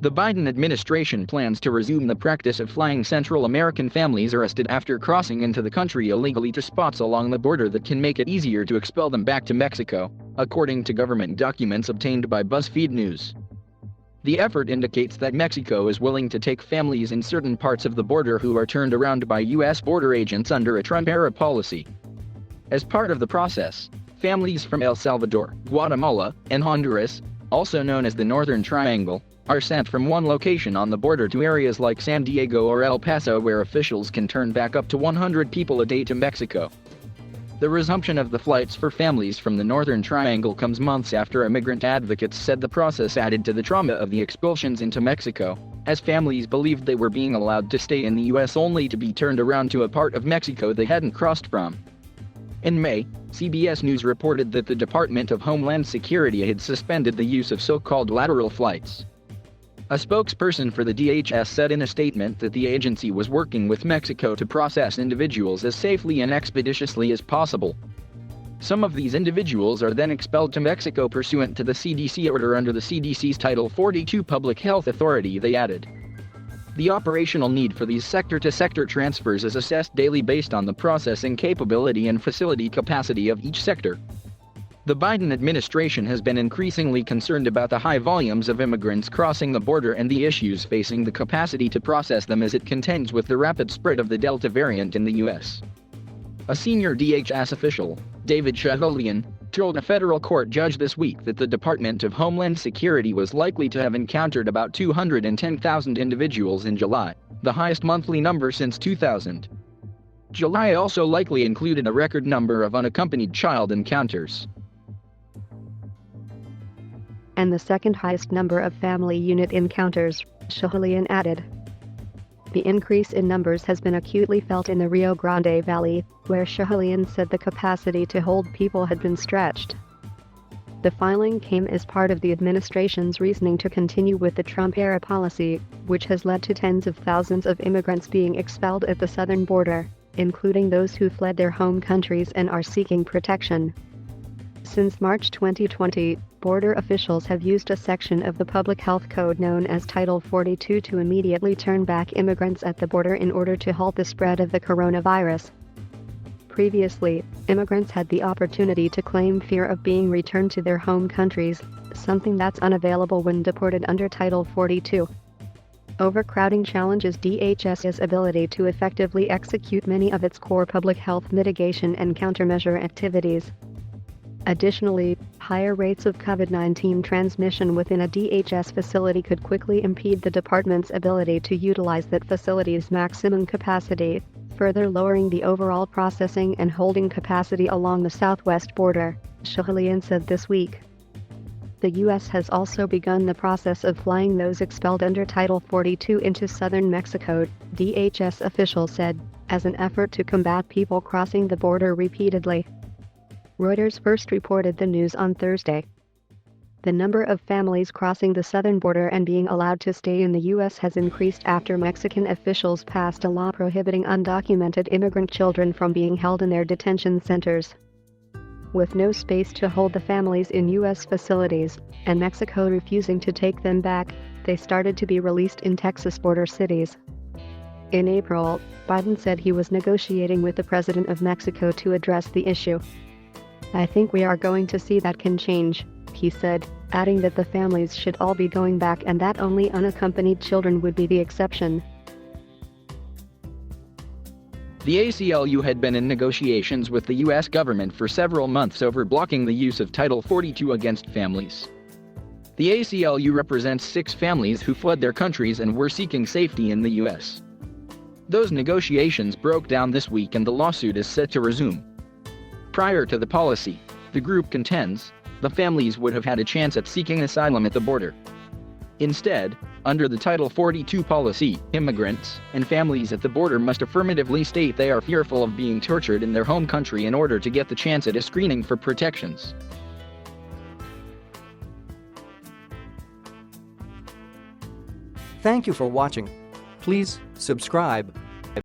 The Biden administration plans to resume the practice of flying Central American families arrested after crossing into the country illegally to spots along the border that can make it easier to expel them back to Mexico, according to government documents obtained by BuzzFeed News. The effort indicates that Mexico is willing to take families in certain parts of the border who are turned around by U.S. border agents under a Trump-era policy. As part of the process, families from El Salvador, Guatemala, and Honduras, also known as the Northern Triangle, are sent from one location on the border to areas like San Diego or El Paso where officials can turn back up to 100 people a day to Mexico. The resumption of the flights for families from the Northern Triangle comes months after immigrant advocates said the process added to the trauma of the expulsions into Mexico, as families believed they were being allowed to stay in the U.S. only to be turned around to a part of Mexico they hadn't crossed from. In May, CBS News reported that the Department of Homeland Security had suspended the use of so-called lateral flights. A spokesperson for the DHS said in a statement that the agency was working with Mexico to process individuals as safely and expeditiously as possible. Some of these individuals are then expelled to Mexico pursuant to the CDC order under the CDC's Title 42 Public Health Authority, they added. The operational need for these sector-to-sector transfers is assessed daily based on the processing capability and facility capacity of each sector. The Biden administration has been increasingly concerned about the high volumes of immigrants crossing the border and the issues facing the capacity to process them as it contends with the rapid spread of the Delta variant in the U.S. A senior DHS official, David Shaholian, told a federal court judge this week that the Department of Homeland Security was likely to have encountered about 210,000 individuals in July, the highest monthly number since 2000. July also likely included a record number of unaccompanied child encounters. And the second highest number of family unit encounters, Shaholian added. The increase in numbers has been acutely felt in the Rio Grande Valley, where Shaholian said the capacity to hold people had been stretched. The filing came as part of the administration's reasoning to continue with the Trump-era policy, which has led to tens of thousands of immigrants being expelled at the southern border, including those who fled their home countries and are seeking protection. Since March 2020, border officials have used a section of the Public Health Code known as Title 42 to immediately turn back immigrants at the border in order to halt the spread of the coronavirus. Previously, immigrants had the opportunity to claim fear of being returned to their home countries, something that's unavailable when deported under Title 42. Overcrowding challenges DHS's ability to effectively execute many of its core public health mitigation and countermeasure activities. Additionally, higher rates of COVID-19 transmission within a DHS facility could quickly impede the department's ability to utilize that facility's maximum capacity, further lowering the overall processing and holding capacity along the southwest border, Shaholian said this week. The U.S. has also begun the process of flying those expelled under Title 42 into southern Mexico, DHS officials said, as an effort to combat people crossing the border repeatedly. Reuters first reported the news on Thursday. The number of families crossing the southern border and being allowed to stay in the U.S. has increased after Mexican officials passed a law prohibiting undocumented immigrant children from being held in their detention centers. With no space to hold the families in U.S. facilities, and Mexico refusing to take them back, they started to be released in Texas border cities. In April, Biden said he was negotiating with the president of Mexico to address the issue. "I think we are going to see that can change," he said, adding that the families should all be going back and that only unaccompanied children would be the exception. The ACLU had been in negotiations with the U.S. government for several months over blocking the use of Title 42 against families. The ACLU represents 6 families who fled their countries and were seeking safety in the U.S. Those negotiations broke down this week and the lawsuit is set to resume. Prior to the policy, the group contends, the families would have had a chance at seeking asylum at the border. Instead, under the Title 42 policy, immigrants and families at the border must affirmatively state they are fearful of being tortured in their home country in order to get the chance at a screening for protections. Thank you for watching. Please subscribe